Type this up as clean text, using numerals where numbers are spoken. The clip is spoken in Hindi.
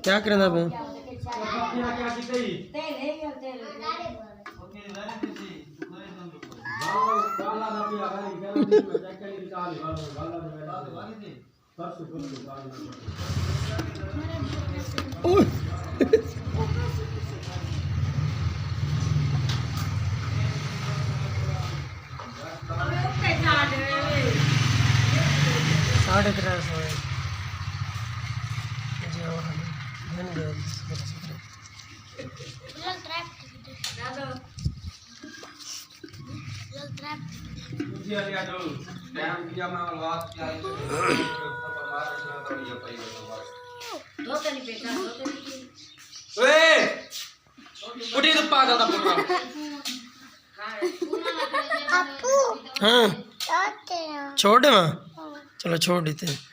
क्या करना पे साढ़े 300 उठी तो पागल था पूरा। हाँ छोड़ दे, चलो छोड़ देते हैं।